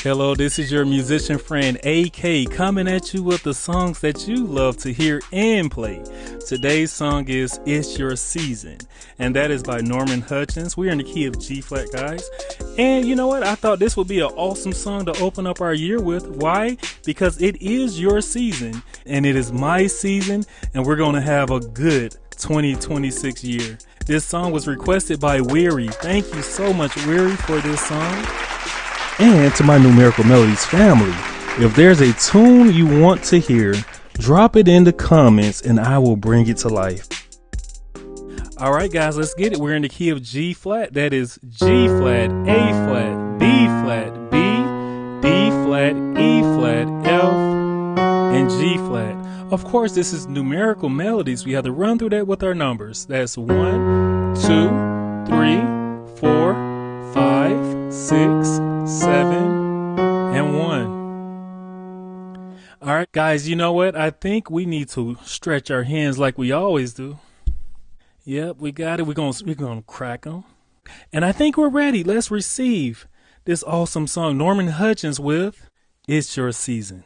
Hello, this is your musician friend AK coming at you with the songs that you love to hear and play. Today's song is It's Your Season, and that is by Hutchins. We're in the key of G flat, guys. And you know what? I thought this would be an awesome song to open up our year with. Why? Because it is your season, and it is my season, and we're going to have a good 2026 year. This song was requested by Weary. Thank you so much, Weary, for this song. And to my Numerical Melodies family, if there's a tune you want to hear, drop it in the comments and I will bring it to life. All right, guys, let's get it. We're in the key of G flat. That is G flat, A flat, B flat, B, D flat, E flat, F, and G flat. Of course, this is Numerical Melodies. We have to run through that with our numbers. That's 1, 2, 3, 4, 5, 6, 7, and 1. All right, guys, you know what? I think we need to stretch our hands like we always do. Yep, we got it. We're gonna crack them. And I think we're ready. Let's receive this awesome song, Hutchins with It's Your Season.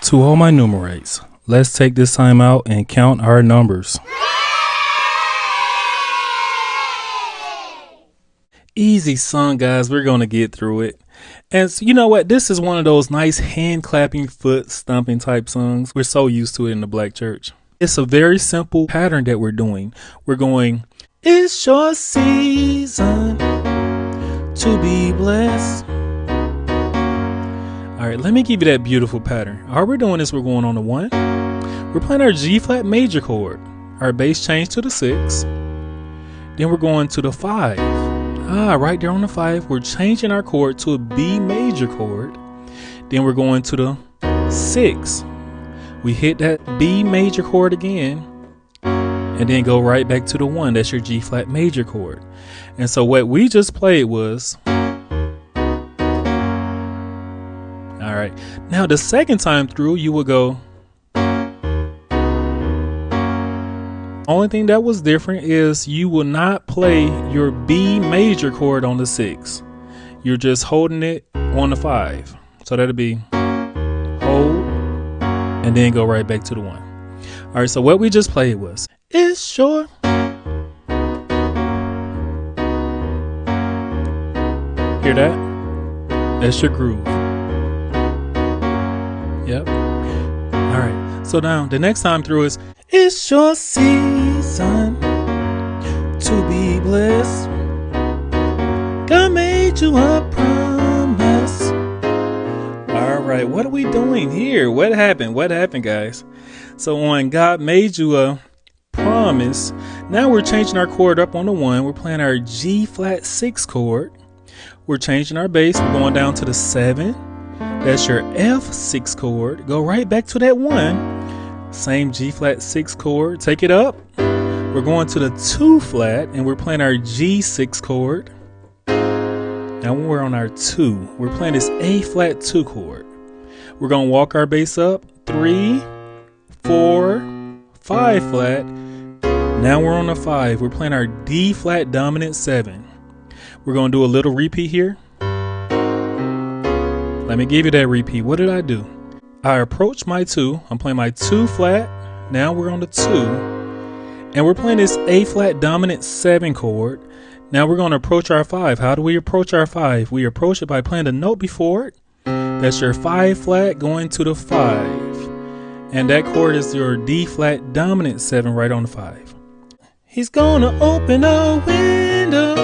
To all my numerates, let's take this time out and count our numbers. Easy song, guys. We're going to get through it. And so, you know what? This is one of those nice hand clapping, foot stomping type songs. We're so used to it in the black church. It's a very simple pattern that we're doing. We're going, it's your season to be blessed. All right, let me give you that beautiful pattern. All we're doing is we're going on the 1. We're playing our G flat major chord. Our bass change to the 6. Then we're going to the 5. Right there on the 5, we're changing our chord to a B major chord. Then we're going to the 6. We hit that B major chord again, and then go right back to the 1. That's your G flat major chord. And so what we just played was, all right, now the second time through you will go. Only thing that was different is you will not play your B major chord on the 6. You're just holding it on the 5. So that'll be, and then go right back to the 1. All right, so what we just played was, it's sure. Hear that? That's your groove. Yep. All right, so now the next time through is, it's your season to be blessed. God made you a promise. All right, what are we doing here? What happened? What happened, guys? So when God made you a promise, now we're changing our chord up on the 1. We're playing our G flat 6 chord. We're changing our bass. We're going down to the 7. That's your F6 chord. Go right back to that 1. Same G flat 6 chord. Take it up. We're going to the 2 flat and we're playing our G6 chord. Now when we're on our 2, we're playing this A flat 2 chord. We're going to walk our bass up 3, 4, 5 flat. Now we're on the 5. We're playing our D flat dominant 7. We're going to do a little repeat here. Let me give you that repeat. What did I do? I approached my 2. I'm playing my 2 flat. Now we're on the 2. And we're playing this A flat dominant 7 chord. Now we're going to approach our 5. How do we approach our 5? We approach it by playing the note before it. That's your 5 flat going to the 5. And that chord is your D flat dominant 7 right on the 5. He's gonna open a window.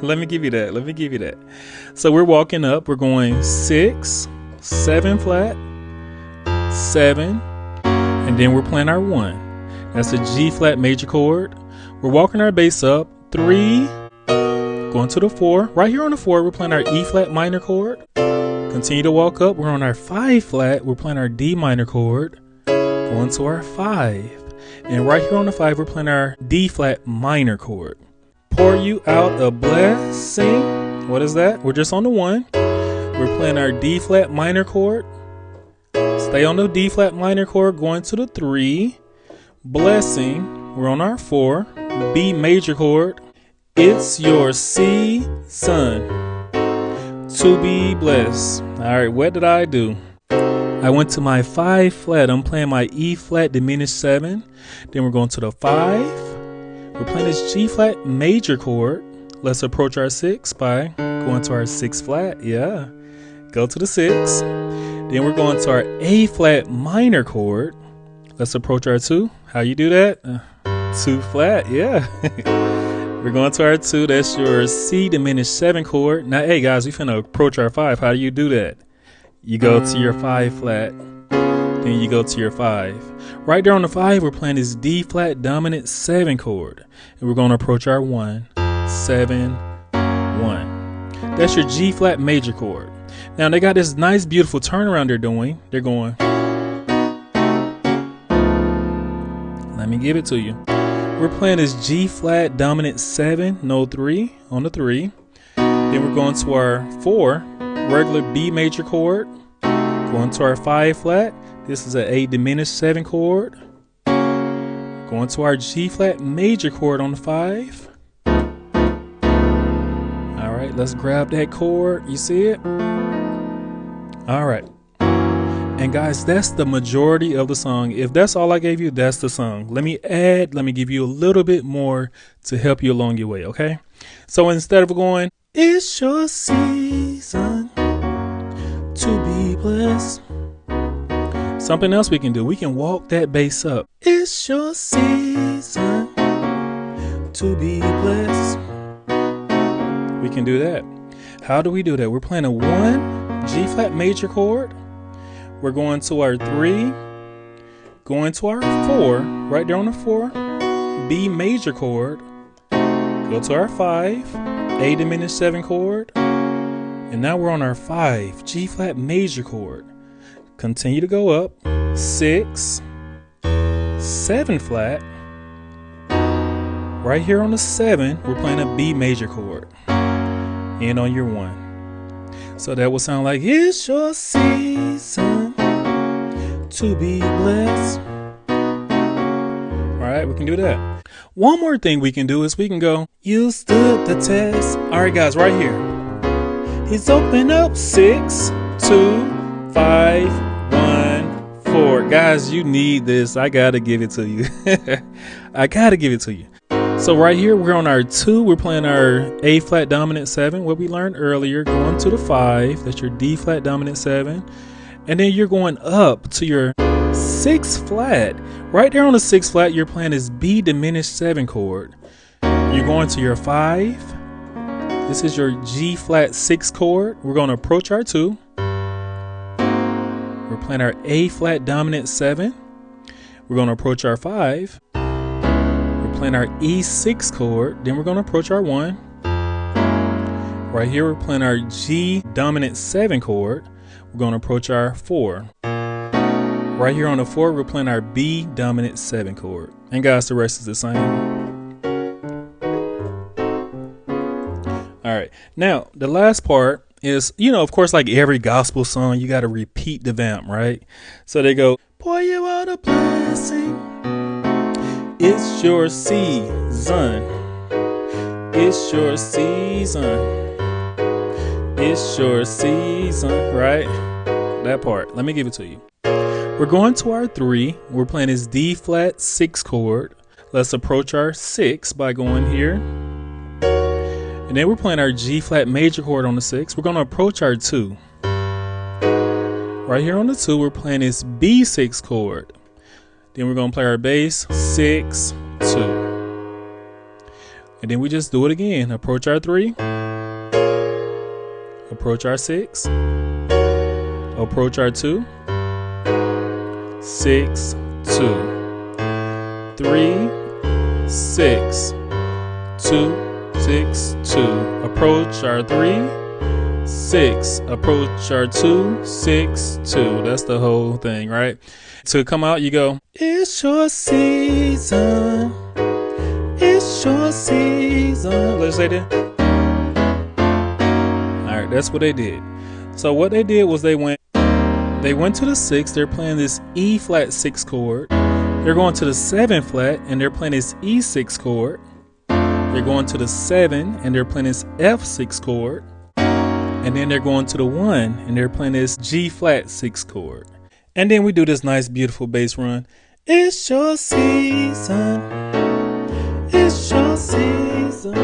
Let me give you that. Let me give you that. So we're walking up. We're going 6, 7 flat, 7, and then we're playing our 1. That's a G flat major chord. We're walking our bass up 3, going to the 4. Right here on the 4, we're playing our E flat minor chord. Continue to walk up. We're on our 5 flat. We're playing our D minor chord, going to our 5. And right here on the 5, we're playing our D flat minor chord. Pour you out a blessing. What is that? We're just on the 1. We're playing our D flat minor chord. Stay on the D flat minor chord, going to the 3. Blessing. We're on our 4. B major chord. It's your season to be blessed. All right, what did I do? I went to my 5 flat. I'm playing my E flat diminished 7. Then we're going to the 5. We're playing this G flat major chord. Let's approach our 6 by going to our 6 flat. Yeah. Go to the 6. Then we're going to our A flat minor chord. Let's approach our 2. How you do that? 2 flat. Yeah. We're going to our 2. That's your C diminished 7 chord. Now, hey guys, we finna approach our 5. How do you do that? You go to your 5 flat. Then you go to your 5. Right there on the 5, we're playing this D flat dominant 7 chord. And we're going to approach our 1, 7, 1. That's your G flat major chord. Now they got this nice beautiful turnaround they're doing. They're going. Let me give it to you. We're playing this G flat dominant 7, no 3 on the 3. Then we're going to our 4, regular B major chord. Going to our 5 flat. This is an A diminished 7 chord. Going to our G flat major chord on the 5. All right, let's grab that chord. You see it? All right. And guys, that's the majority of the song. If that's all I gave you, that's the song. Let me give you a little bit more to help you along your way, okay? So instead of going, it's your season to be blessed. Something else we can do, we can walk that bass up. It's your season to be blessed. We can do that. How do we do that? We're playing a 1 G flat major chord. We're going to our 3, going to our 4, right there on the 4, B major chord. Go to our 5, A diminished 7 chord. And now we're on our 5 G flat major chord. Continue to go up 6, 7 flat. Right here on the 7, we're playing a B major chord. And on your 1. So that will sound like, it's your season to be blessed. All right, we can do that. One more thing we can do is we can go, you stood the test. All right, guys, right here. He's opened up 6, 2, 5, 1. chord. Guys, you need this. I gotta give it to you. I gotta give it to you. So right here, we're on our 2. We're playing our A flat dominant 7, what we learned earlier, going to the 5. That's your D flat dominant 7. And then you're going up to your 6 flat. Right there on the 6 flat, you're playing this B diminished 7 chord. You're going to your 5. This is your G flat 6 chord. We're going to approach our 2. We're playing our A flat dominant 7. We're going to approach our 5. We're playing our E6 chord. Then we're going to approach our 1. Right here, we're playing our G dominant 7 chord. We're going to approach our 4. Right here on the 4, we're playing our B dominant 7 chord. And guys, the rest is the same. All right, now the last part is, of course, like every gospel song, you got to repeat the vamp, right? So they go, pour you out a blessing. It's your season. It's your season. It's your season, right? That part. Let me give it to you. We're going to our 3. We're playing this D flat 6 chord. Let's approach our 6 by going here. And then we're playing our G flat major chord on the 6. We're going to approach our 2. Right here on the 2, we're playing this B6 chord. Then we're going to play our bass 6, 2. And then we just do it again. Approach our 3. Approach our 6. Approach our 2. 6, 2. 3, 6, 2. 6, 2. Approach our 3, 6. Approach our 2, 6, 2. That's the whole thing, right? To come out, you go, it's your season. It's your season. Let's say that. All right, that's what they did. So what they did was they went to the 6. They're playing this E flat 6 chord. They're going to the 7 flat and they're playing this E6 chord. They're going to the 7 and they're playing this F6 chord. And then they're going to the 1 and they're playing this G flat 6 chord. And then we do this nice beautiful bass run. It's your season. It's your season.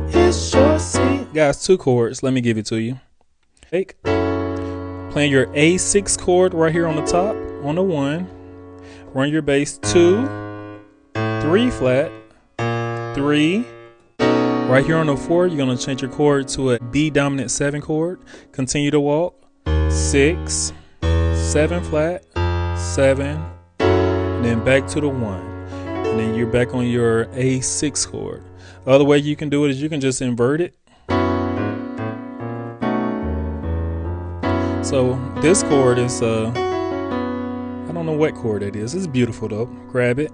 It's your season. Guys, 2 chords. Let me give it to you. Take. Playing your A6 chord right here on the top on the 1. Run your bass 2, 3 flat. 3. Right here on the 4, you're going to change your chord to a B dominant 7 chord. Continue to walk. 6, 7 flat, 7, and then back to the 1. And then you're back on your A6 chord. The other way you can do it is you can just invert it. So this chord is, I don't know what chord it is. It's beautiful though. Grab it.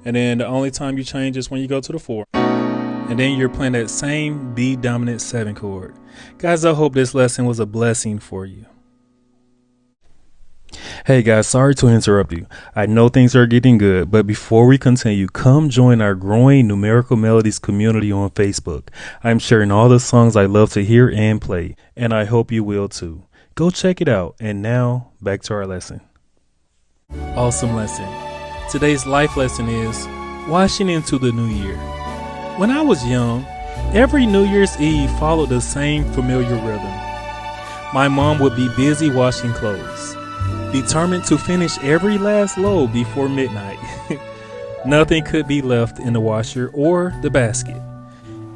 And then the only time you change is when you go to the 4. And then you're playing that same B dominant 7 chord. Guys, I hope this lesson was a blessing for you. Hey guys, sorry to interrupt you. I know things are getting good, but before we continue, come join our growing Numerical Melodies community on Facebook. I'm sharing all the songs I love to hear and play, and I hope you will too. Go check it out. And now, back to our lesson. Awesome lesson. Today's life lesson is washing into the new year. When I was young, every New Year's Eve followed the same familiar rhythm. My mom would be busy washing clothes, determined to finish every last load before midnight. Nothing could be left in the washer or the basket.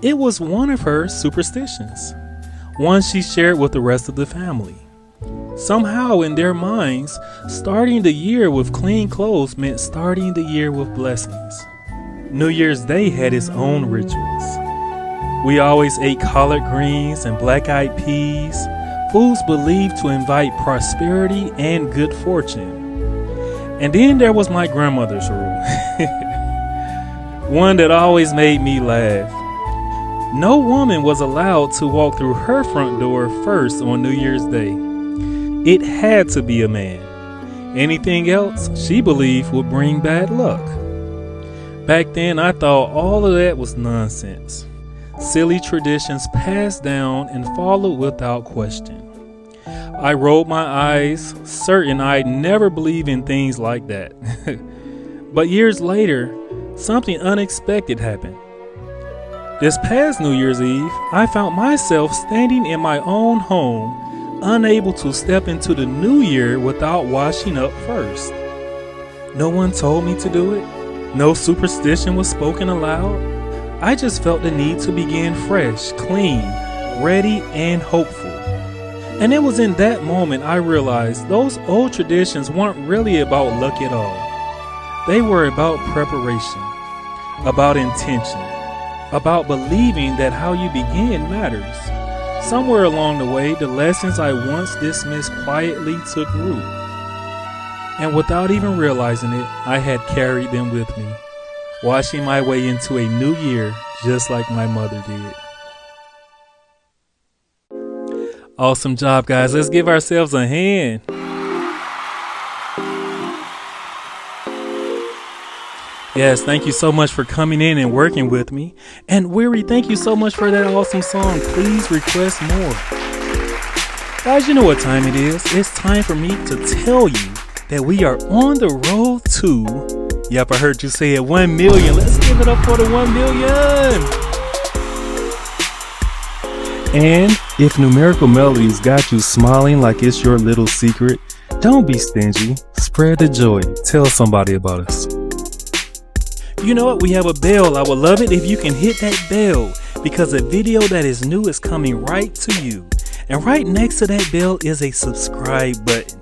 It was one of her superstitions, one she shared with the rest of the family. Somehow in their minds, starting the year with clean clothes meant starting the year with blessings. New Year's Day had its own rituals. We always ate collard greens and black-eyed peas, foods believed to invite prosperity and good fortune. And then there was my grandmother's rule, one that always made me laugh. No woman was allowed to walk through her front door first on New Year's Day. It had to be a man. Anything else, she believed, would bring bad luck. Back then, I thought all of that was nonsense. Silly traditions passed down and followed without question. I rolled my eyes, certain I'd never believe in things like that. But years later, something unexpected happened. This past New Year's Eve, I found myself standing in my own home, unable to step into the new year without washing up first. No one told me to do it. No superstition was spoken aloud. I just felt the need to begin fresh, clean, ready, and hopeful. And it was in that moment I realized those old traditions weren't really about luck at all. They were about preparation, about intention, about believing that how you begin matters. Somewhere along the way, the lessons I once dismissed quietly took root. And without even realizing it, I had carried them with me, washing my way into a new year just like my mother did. Awesome job, guys. Let's give ourselves a hand. Yes, thank you so much for coming in and working with me. And Weary, thank you so much for that awesome song. Please request more. Guys, you know what time it is. It's time for me to tell you that we are on the road to, yep, I heard you say it, 1 million. Let's give it up for the 1 million. And if Numerical Melodies got you smiling like it's your little secret, don't be stingy. Spread the joy. Tell somebody about us. You know what? We have a bell. I would love it if you can hit that bell, because a video that is new is coming right to you. And right next to that bell is a subscribe button.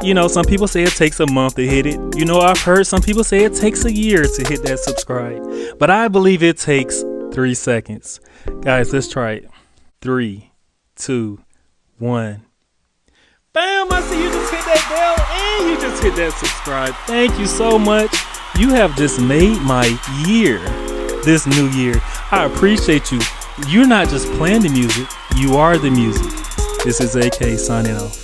You know, some people say it takes a month to hit it. You know, I've heard some people say it takes a year to hit that subscribe. But I believe it takes 3 seconds. Guys, let's try it. 3, 2, 1. Bam! I see you just hit that bell and you just hit that subscribe. Thank you so much. You have just made my year, this new year. I appreciate you. You're not just playing the music, you are the music. This is AK signing off.